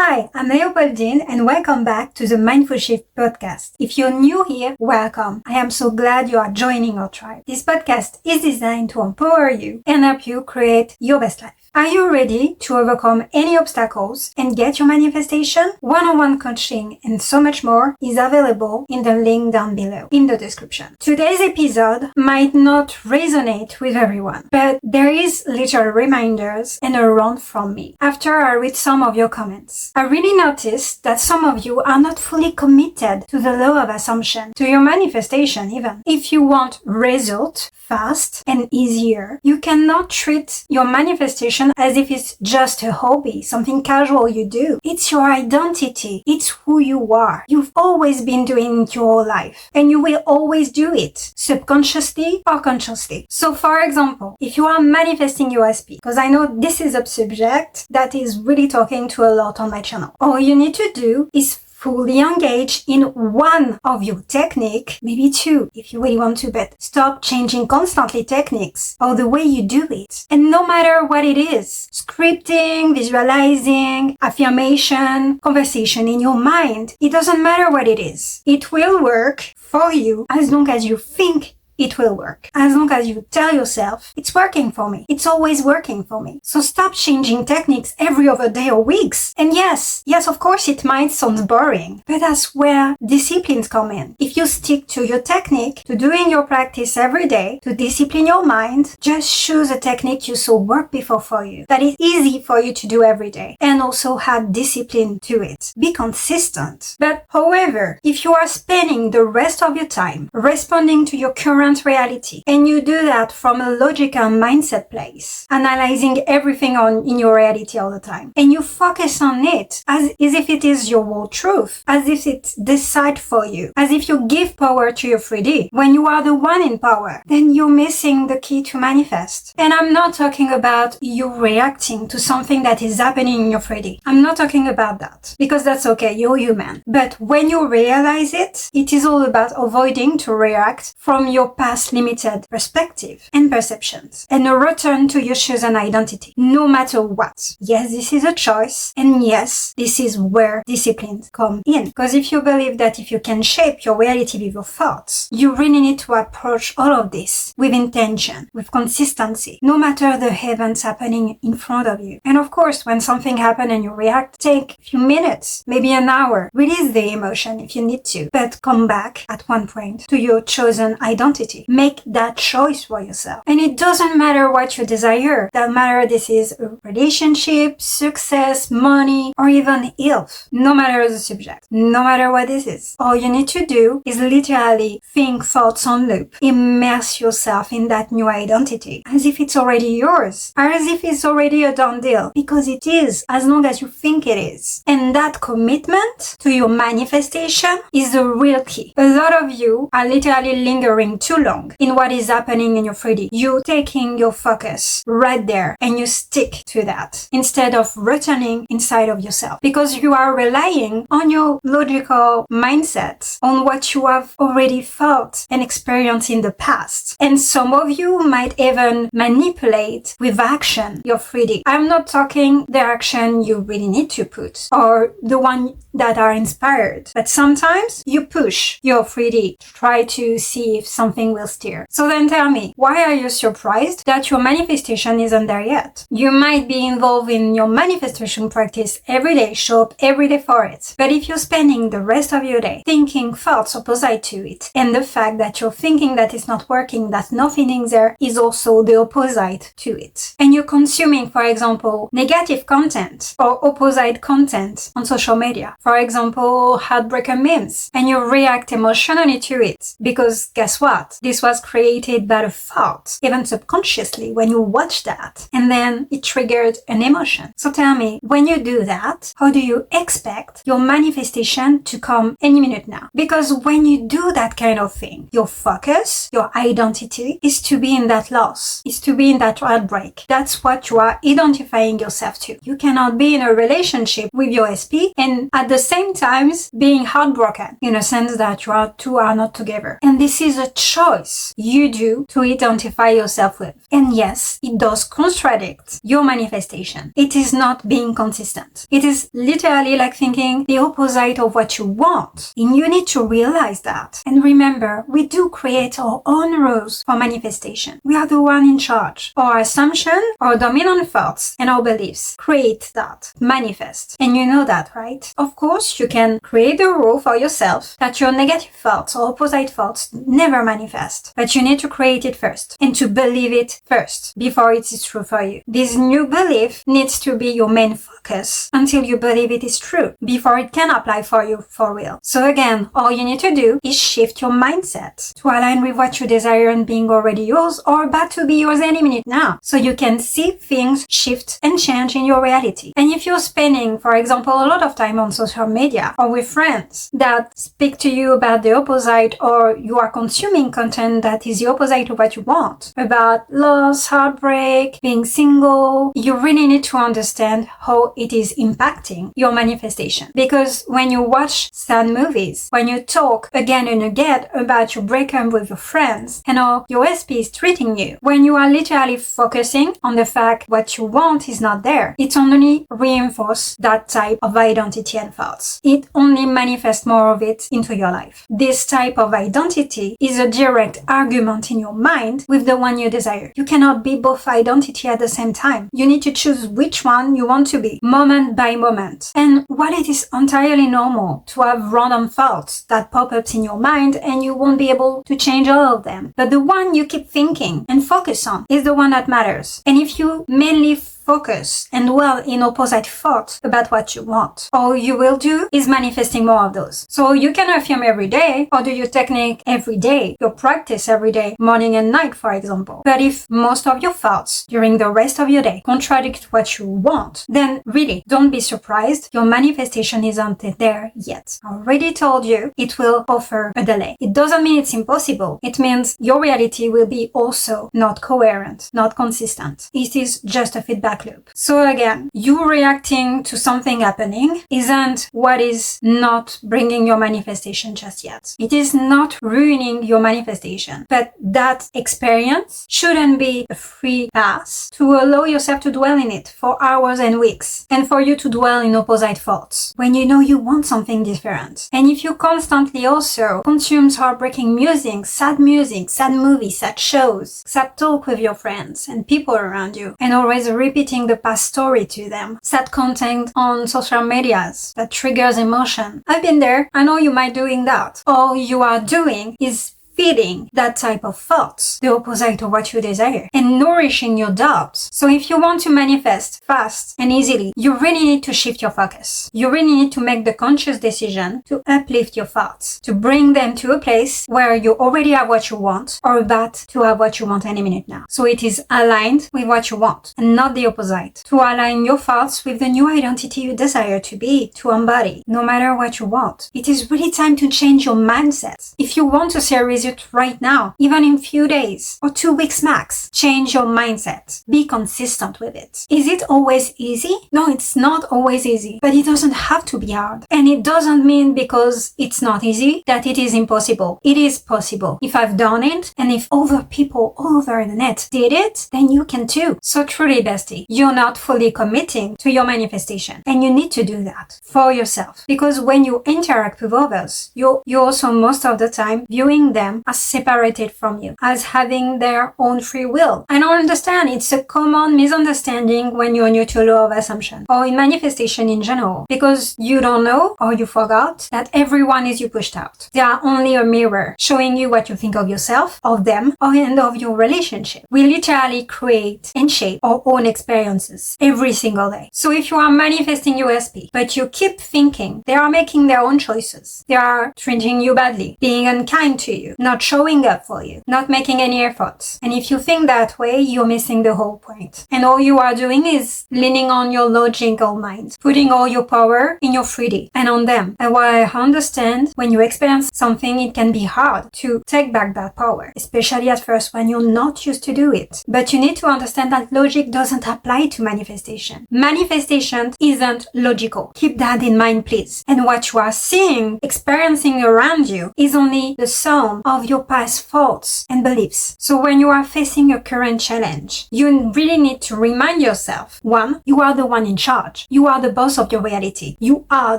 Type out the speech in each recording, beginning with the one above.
Hi, I'm Leopoldine and welcome back to the Mindful Shift podcast. If you're new here, welcome. I am so glad you are joining our tribe. This podcast is designed to empower you and help you create your best life. Are you ready to overcome any obstacles and get your manifestation? One-on-one coaching and so much more is available in the link down below in the description. Today's episode might not resonate with everyone, but there is little reminders and a rant from me after I read some of your comments. I really noticed that some of you are not fully committed to the law of assumption, to your manifestation even. If you want result fast and easier, you cannot treat your manifestation as if it's just a hobby, something casual you do. It's your identity. It's who you are. You've always been doing it your whole life, and you will always do it, subconsciously or consciously. So for example, if you are manifesting USP, because I know this is a subject that is really talking to a lot on my channel, all you need to do is fully engage in one of your technique, maybe two if you really want to, but stop changing constantly techniques or the way you do it. And no matter what it is, scripting, visualizing, affirmation, conversation in your mind, it doesn't matter what it is. It will work for you as long as you think it will work. As long as you tell yourself, it's working for me. It's always working for me. So stop changing techniques every other day or weeks. And yes, of course it might sound boring, but that's where disciplines come in. If you stick to your technique, to doing your practice every day, to discipline your mind, just choose a technique you saw work before for you, that is easy for you to do every day, and also add discipline to it. Be consistent. But however, if you are spending the rest of your time responding to your current reality, and you do that from a logical mindset place, analyzing everything in your reality all the time, and you focus on it as if it is your whole truth, as if it's decide for you, as if you give power to your 3D when you are the one in power, then you're missing the key to manifest. And I'm not talking about you reacting to something that is happening in your 3D. I'm not talking about that, because that's okay, you're human. But when you realize it, it is all about avoiding to react from your past limited perspective and perceptions, and a return to your chosen identity, no matter what. Yes, this is a choice, and yes, this is where disciplines come in. Because if you believe that if you can shape your reality with your thoughts, you really need to approach all of this with intention, with consistency, no matter the events happening in front of you. And of course, when something happens and you react, take a few minutes, maybe an hour, release the emotion if you need to, but come back at one point to your chosen identity. Make that choice for yourself. And it doesn't matter what you desire. That matter this is a relationship, success, money, or even health. No matter the subject. No matter what this is. All you need to do is literally think thoughts on loop. Immerse yourself in that new identity. As if it's already yours. Or as if it's already a done deal. Because it is, as long as you think it is. And that commitment to your manifestation is the real key. A lot of you are literally lingering too long in what is happening in your 3D. You taking your focus right there and you stick to that instead of returning inside of yourself, because you are relying on your logical mindset, on what you have already felt and experienced in the past. And some of you might even manipulate with action your 3D. I'm not talking the action you really need to put or the one that are inspired, but sometimes you push your 3D to try to see if something will steer. So then tell me, why are you surprised that your manifestation isn't there yet? You might be involved in your manifestation practice every day, show up every day for it. But if you're spending the rest of your day thinking thoughts opposite to it, and the fact that you're thinking that it's not working, that nothing is there, is also the opposite to it. And you're consuming, for example, negative content or opposite content on social media. For example, heartbreaker memes, and you react emotionally to it, because guess what? This was created by a thought, even subconsciously, when you watch that, and then it triggered an emotion. So tell me, when you do that, how do you expect your manifestation to come any minute now? Because when you do that kind of thing, your focus, your identity is to be in that loss, is to be in that heartbreak. That's what you are identifying yourself to. You cannot be in a relationship with your SP and at the same time being heartbroken, in a sense that you two are not together. And this is a choice choice you do to identify yourself with. And yes, it does contradict your manifestation. It is not being consistent. It is literally like thinking the opposite of what you want. And you need to realize that. And remember, we do create our own rules for manifestation. We are the one in charge. Our assumption, our dominant thoughts, and our beliefs create that, manifest. And you know that, right? Of course, you can create a rule for yourself that your negative thoughts or opposite thoughts never manifest. But you need to create it first and to believe it first before it is true for you. This new belief needs to be your main focus until you believe it is true before it can apply for you for real. So again, all you need to do is shift your mindset to align with what you desire and being already yours or about to be yours any minute now. So you can see things shift and change in your reality. And if you're spending, for example, a lot of time on social media or with friends that speak to you about the opposite, or you are consuming content that is the opposite of what you want, about loss, heartbreak, being single, you really need to understand how it is impacting your manifestation. Because when you watch sad movies, when you talk again and again about your breakup with your friends and how your SP is treating you, when you are literally focusing on the fact what you want is not there, it only reinforces that type of identity and thoughts. It only manifests more of it into your life. This type of identity is a direct argument in your mind with the one you desire. You cannot be both identity at the same time. You need to choose which one you want to be, moment by moment. And while it is entirely normal to have random thoughts that pop up in your mind and you won't be able to change all of them, but the one you keep thinking and focus on is the one that matters. And if you mainly focus and dwell in opposite thoughts about what you want, all you will do is manifesting more of those. So you can affirm every day or do your technique every day, your practice every day, morning and night, for example. But if most of your thoughts during the rest of your day contradict what you want, then really don't be surprised your manifestation isn't there yet. I already told you it will offer a delay. It doesn't mean it's impossible. It means your reality will be also not coherent, not consistent. It is just a feedback loop. So again, you reacting to something happening isn't what is not bringing your manifestation just yet. It is not ruining your manifestation, but that experience shouldn't be a free pass to allow yourself to dwell in it for hours and weeks and for you to dwell in opposite thoughts when you know you want something different. And if you constantly also consume heartbreaking music, sad movies, sad shows, sad talk with your friends and people around you, and always repeat the past story to them, sad content on social medias that triggers emotion. I've been there. I know you might be doing that. All you are doing is feeding that type of thoughts, the opposite of what you desire, and nourishing your doubts. So if you want to manifest fast and easily, you really need to shift your focus. You really need to make the conscious decision to uplift your thoughts, to bring them to a place where you already have what you want or about to have what you want any minute now. So it is aligned with what you want and not the opposite. To align your thoughts with the new identity you desire to be, to embody, no matter what you want. It is really time to change your mindset. If you want to see a result right now, even in few days or 2 weeks max, change your mindset. Be consistent with it. Is it always easy? No, it's not always easy, but it doesn't have to be hard. And it doesn't mean because it's not easy that it is impossible. It is possible. If I've done it and if other people all over the net did it, then you can too. So truly, bestie, you're not fully committing to your manifestation and you need to do that for yourself, because when you interact with others, you're also most of the time viewing them as separated from you, as having their own free will. I don't understand. It's a common misunderstanding when you're new to law of assumption or in manifestation in general, because you don't know or you forgot that everyone is you pushed out. They are only a mirror showing you what you think of yourself, of them, or and of your relationship. We literally create and shape our own experiences every single day. So if you are manifesting USP, but you keep thinking they are making their own choices, they are treating you badly, being unkind to you, not showing up for you, not making any efforts. And if you think that way, you're missing the whole point. And all you are doing is leaning on your logical mind, putting all your power in your 3D and on them. And while I understand when you experience something, it can be hard to take back that power, especially at first when you're not used to do it. But you need to understand that logic doesn't apply to manifestation. Manifestation isn't logical. Keep that in mind, please. And what you are seeing, experiencing around you is only the sum of your past thoughts and beliefs. So when you are facing a current challenge, you really need to remind yourself, 1, you are the one in charge. You are the boss of your reality. You are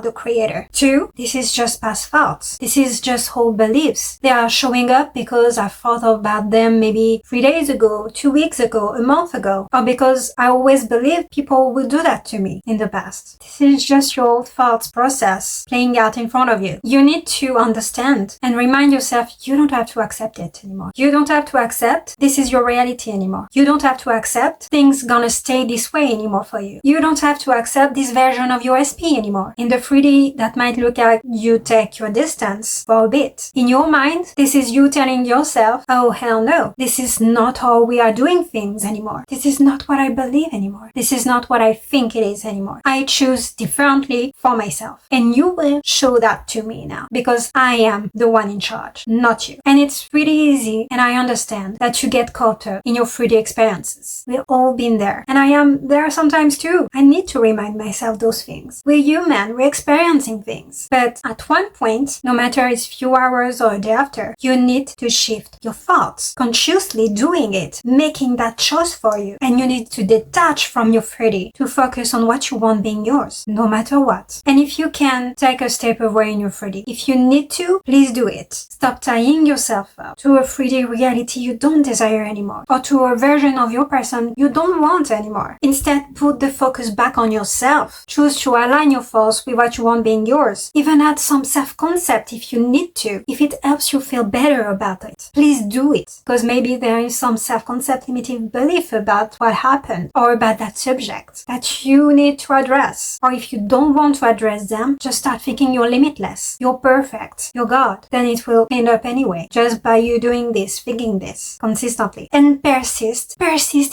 the creator. 2, this is just past thoughts. This is just old beliefs. They are showing up because I thought about them maybe 3 days ago, 2 weeks ago, a month ago, or because I always believed people would do that to me in the past. This is just your old thoughts process playing out in front of you. You need to understand and remind yourself you don't have to accept it anymore. You don't have to accept this is your reality anymore. You don't have to accept things gonna stay this way anymore for you. You don't have to accept this version of your SP anymore. In the 3D, that might look like you take your distance for a bit. In your mind, this is you telling yourself, oh hell no, this is not how we are doing things anymore. This is not what I believe anymore. This is not what I think it is anymore. I choose differently for myself. And you will show that to me now because I am the one in charge, not you. And it's really easy, and I understand that you get caught up in your 3D experiences. We've all been there. And I am there sometimes too. I need to remind myself those things. We're human, we're experiencing things. But at one point, no matter it's few hours or a day after, you need to shift your thoughts, consciously doing it, making that choice for you. And you need to detach from your 3D to focus on what you want being yours, no matter what. And if you can, take a step away in your 3D. If you need to, please do it. Stop tying yourself up to a 3D reality you don't desire anymore, or to a version of your person you don't want anymore. Instead, put the focus back on yourself. Choose to align your thoughts with what you want being yours. Even add some self-concept if you need to, if it helps you feel better about it. Please do it, because maybe there is some self-concept limiting belief about what happened or about that subject that you need to address. Or if you don't want to address them, just start thinking you're limitless, you're perfect, you're God. Then it will end up anyway, just by you doing this, thinking this consistently. And persist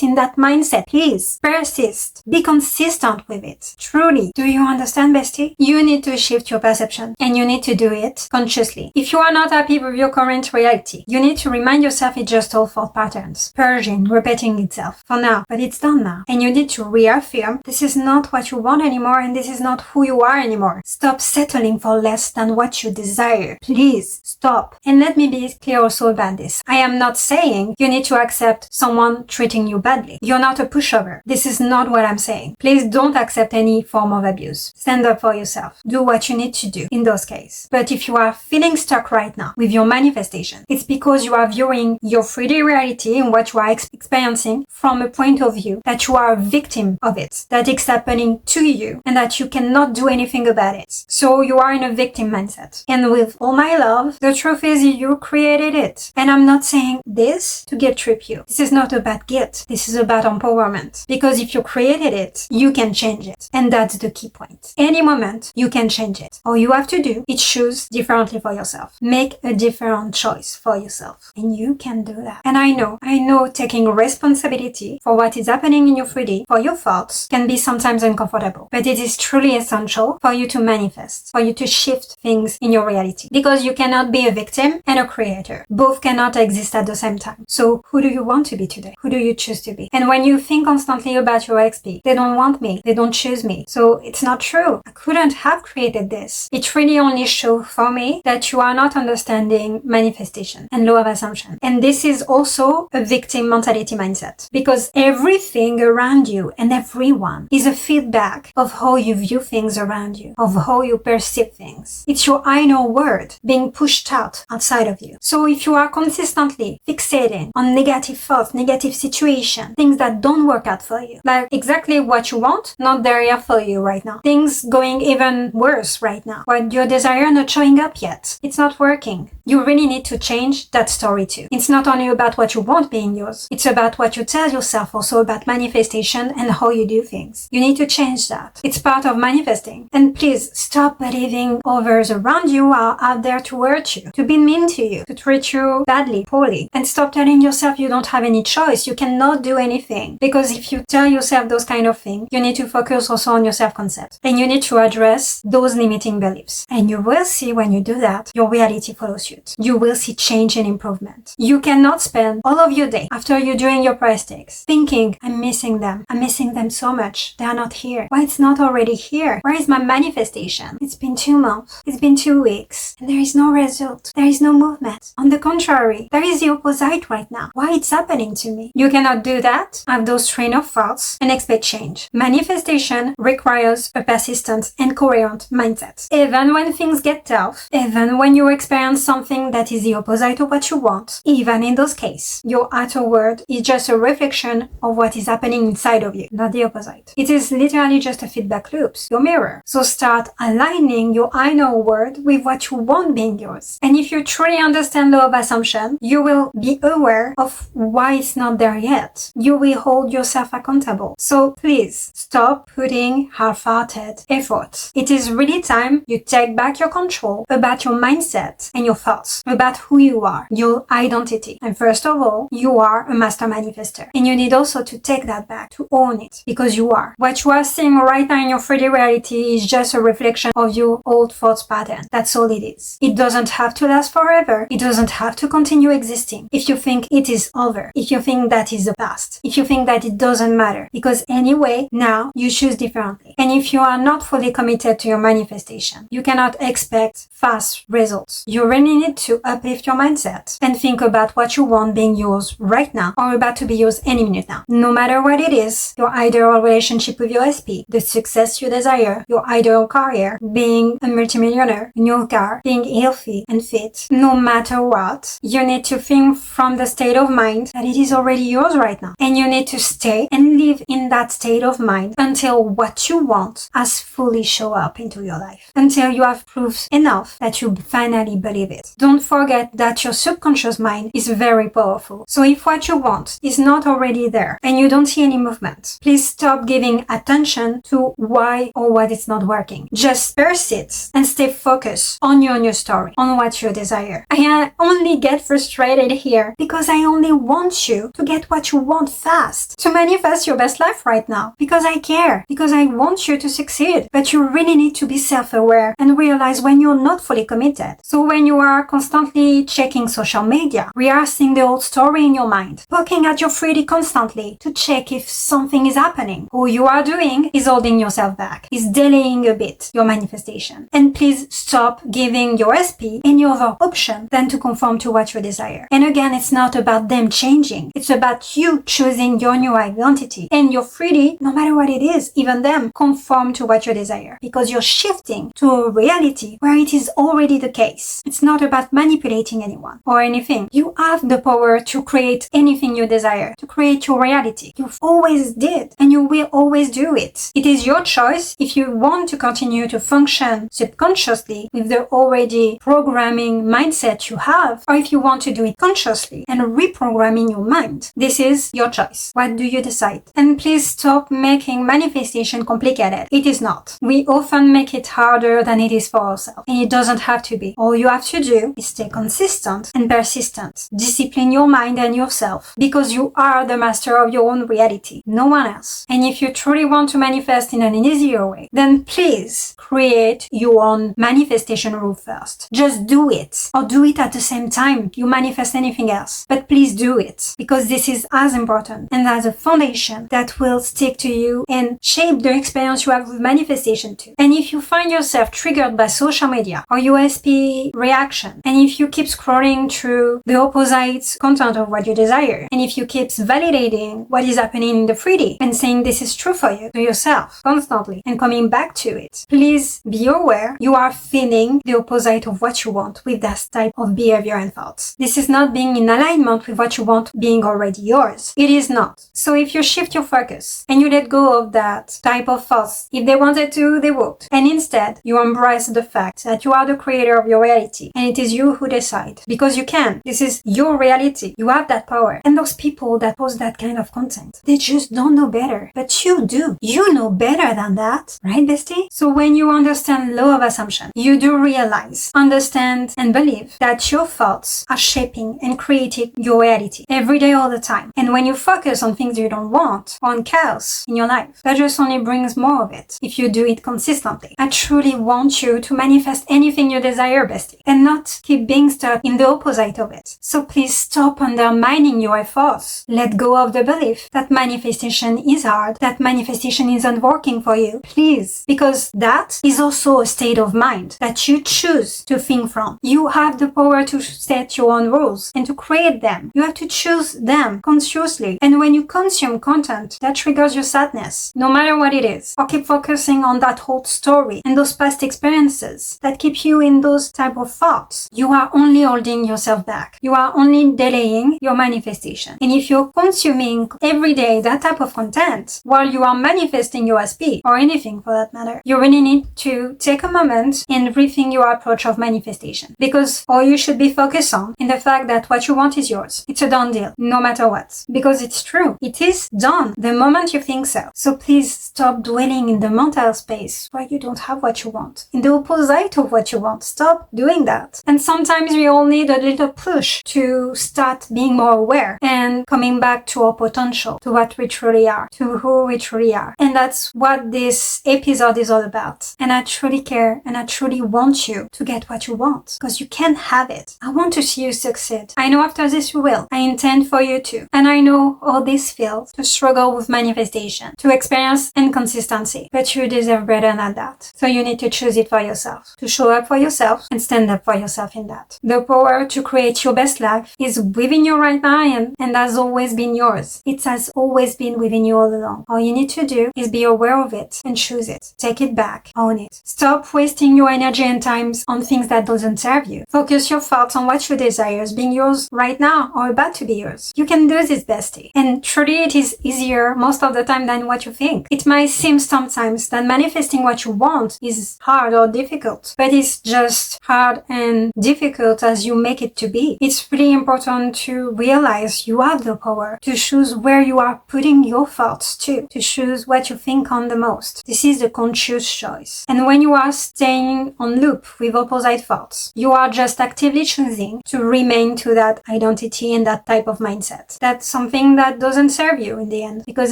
in that mindset. Please persist. Be consistent with it. Truly. Do you understand, bestie? You need to shift your perception, and you need to do it consciously. If you are not happy with your current reality, you need to remind yourself it's just all thought patterns, purging, repeating itself for now, but it's done now. And you need to reaffirm this is not what you want anymore, and this is not who you are anymore. Stop settling for less than what you desire. Please stop. And let me be clear also about this. I am not saying you need to accept someone treating you badly. You're not a pushover. This is not what I'm saying. Please don't accept any form of abuse. Stand up for yourself. Do what you need to do in those cases. But if you are feeling stuck right now with your manifestation, it's because you are viewing your 3D reality and what you are experiencing from a point of view that you are a victim of it, that it's happening to you and that you cannot do anything about it. So you are in a victim mindset. And with all my love, the truth is you created it. And I'm not saying this to guilt trip you. This is not about guilt. This is about empowerment. Because if you created it, you can change it. And that's the key point. Any moment, you can change it. All you have to do is choose differently for yourself. Make a different choice for yourself. And you can do that. And I know taking responsibility for what is happening in your 3D, for your thoughts, can be sometimes uncomfortable. But it is truly essential for you to manifest, for you to shift things in your reality. Because you cannot be a victim and a creator. Both cannot exist at the same time. So who do you want to be today? Who do you choose to be? And when you think constantly about your XP, they don't want me, they don't choose me. So it's not true. I couldn't have created this. It really only shows for me that you are not understanding manifestation and law of assumption. And this is also a victim mentality mindset. Because everything around you and everyone is a feedback of how you view things around you, of how you perceive things. It's your I know word being pushed out outside of you. So if you are consistently fixating on negative thoughts, negative situations, things that don't work out for you, like exactly what you want, not there for you right now. Things going even worse right now. What your desire not showing up yet. It's not working. You really need to change that story too. It's not only about what you want being yours. It's about what you tell yourself also about manifestation and how you do things. You need to change that. It's part of manifesting. And please stop believing others around you are out there to hurt you, to be mean to you, to treat you badly, poorly. And stop telling yourself you don't have any choice. You cannot do anything. Because if you tell yourself those kind of things, you need to focus also on your self-concept. And you need to address those limiting beliefs. And you will see when you do that, your reality follows suit. You will see change and improvement. You cannot spend all of your day after you're doing your price tags thinking, I'm missing them. I'm missing them so much. They are not here. Why it's not already here? Where is my manifestation? It's been 2 months. It's been 2 weeks. And there is no result. There is no movement. On the contrary, there is the opposite right now. Why it's happening to me? You cannot do that, have those train of thoughts, and expect change. Manifestation requires a persistent and coherent mindset. Even when things get tough, even when you experience something that is the opposite of what you want, even in those cases, your outer world is just a reflection of what is happening inside of you, not the opposite. It is literally just a feedback loop, your mirror. So start aligning your inner world with what you want being yours. And if you truly understand law of assumption, you will be aware of why it's not there yet. You will hold yourself accountable. So please stop putting half-hearted effort. It is really time you take back your control about your mindset and your thoughts, about who you are, your identity. And first of all, you are a master manifestor. And you need also to take that back, to own it, because you are. What you are seeing right now in your 3D reality is just a reflection of your old thoughts pattern. That's all it is. It doesn't have to last forever. It doesn't have to continue existing. If you think it is over, if you think that is the past, if you think that it doesn't matter, because anyway, now you choose differently. And if you are not fully committed to your manifestation, you cannot expect fast results. You really need to uplift your mindset and think about what you want being yours right now or about to be yours any minute now. No matter what it is, your ideal relationship with your SP, the success you desire, your ideal career, being a multimillionaire, a new car, being healthy and fit, no matter what, you need to think from the state of mind that it is already yours right now. And you need to stay and live in that state of mind until what you want has fully show up into your life. Until you have proof enough that you finally believe it. Don't forget that your subconscious mind is very powerful. So if what you want is not already there and you don't see any movement, please stop giving attention to why or what is not working. Just persist and stay focused on your new story, on what you desire. I only get frustrated here because I only want you to get what you want fast, to manifest your best life right now, because I care, because I want you to succeed. But you really need to be self-aware and realize when you're not fully committed. So when you are constantly checking social media, rehearsing the old story in your mind, poking at your 3D constantly to check if something is happening, all you are doing is holding yourself back, is delaying a bit your manifestation. And please stop giving your SP any other option than to conform to what you desire. And again, it's not about them changing. It's about you choosing your new identity. And your 3D, no matter what it is, even them, conform to what you desire. Because you're shifting to a reality where it is already the case. It's not about manipulating anyone or anything. You have the power to create anything you desire, to create your reality. You've always did, and you will always do it. It is your choice if you want to continue to function subconsciously with the already programming mindset you have, or if you want to do it consciously and reprogramming your mind. This is your choice. What do you decide? And please stop making manifestation complicated. It is not. We often make it harder than it is for ourselves, and it doesn't have to be. All you have to do is stay consistent and persistent. Discipline your mind and yourself, because you are the master of your own reality, no one else. And if you truly want to manifest in an easier way, then please create your own manifestation rule first. Just do it, or do it at the same time you manifest anything else. But please do it, because this is as important and as a foundation that will stick to you and shape the experience you have with manifestation too. And if you find yourself triggered by social media or USP reaction, and if you keep scrolling through the opposite content of what you desire, and if you keep validating what is happening in the 3D and saying this is true for you to yourself constantly and coming back to it, please be aware you are feeling the opposite of what you want with that type of behavior and thoughts. This is not being in alignment with what you want being already yours. It is not. So if you shift your focus and you let go of that type of thoughts, if they wanted to, they would. And instead, you embrace the fact that you are the creator of your reality and it is you who decide. Because you can. This is your reality. You have that power. And those people that post that kind of content, they just don't know better. But you do. You know better than that. Right, bestie? So when you understand law of assumption, you do realize, understand, and believe that your thoughts are shaping and creating your reality every day, all the time. And when you focus on things you don't want, on chaos in your life, that just only brings more of it if you do it consistently. I truly want you to manifest anything you desire, bestie, and not keep being stuck in the opposite of it. So please stop undermining your efforts. Let go of the belief that manifestation is hard, that manifestation isn't working for you. Please, because that is also a state of mind that you choose to think from. You have have the power to set your own rules and to create them. You have to choose them consciously. And when you consume content that triggers your sadness, no matter what it is, or keep focusing on that old story and those past experiences that keep you in those type of thoughts, you are only holding yourself back. You are only delaying your manifestation. And if you're consuming every day that type of content while you are manifesting your SP or anything for that matter, you really need to take a moment and rethink your approach of manifestation. Because all you should be focused on in the fact that what you want is yours. It's a done deal, no matter what. Because it's true. It is done the moment you think so. So please stop dwelling in the mental space where you don't have what you want. In the opposite of what you want. Stop doing that. And sometimes we all need a little push to start being more aware and coming back to our potential, to what we truly are, to who we truly are. And that's what this episode is all about. And I truly care and I truly want you to get what you want because you can have it. I want to see you succeed. I know after this you will. I intend for you to. And I know how this feels to struggle with manifestation, to experience inconsistency. But you deserve better than that. So you need to choose it for yourself, to show up for yourself and stand up for yourself in that. The power to create your best life is within you right now and has always been yours. It has always been within you all along. All you need to do is be aware of it and choose it. Take it back. Own it. Stop wasting your energy and times on things that doesn't serve you. Focus your thoughts on what you desire being yours right now or about to be yours. You can do this, bestie. And truly it is easier most of the time than what you think. It might seem sometimes that manifesting what you want is hard or difficult, but it's just hard and difficult as you make it to be. It's really important to realize you have the power to choose where you are putting your thoughts to choose what you think on the most. This is the conscious choice. And when you are staying on loop with opposite thoughts, you are just actively choosing to remain to that identity and that type of mindset. That's something that doesn't serve you in the end because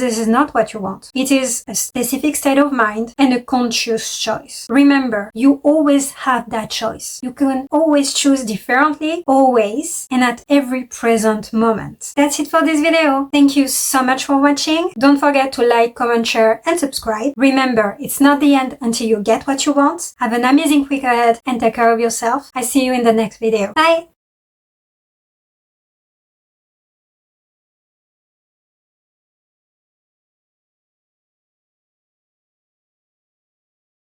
this is not what you want. It is a specific state of mind and a conscious choice. Remember, you always have that choice. You can always choose differently, always, and at every present moment. That's it for this video. Thank you so much for watching. Don't forget to like, comment, share, and subscribe. Remember, it's not the end until you get what you want. Have an amazing week ahead and take care of yourself. I see you in the next video. Bye!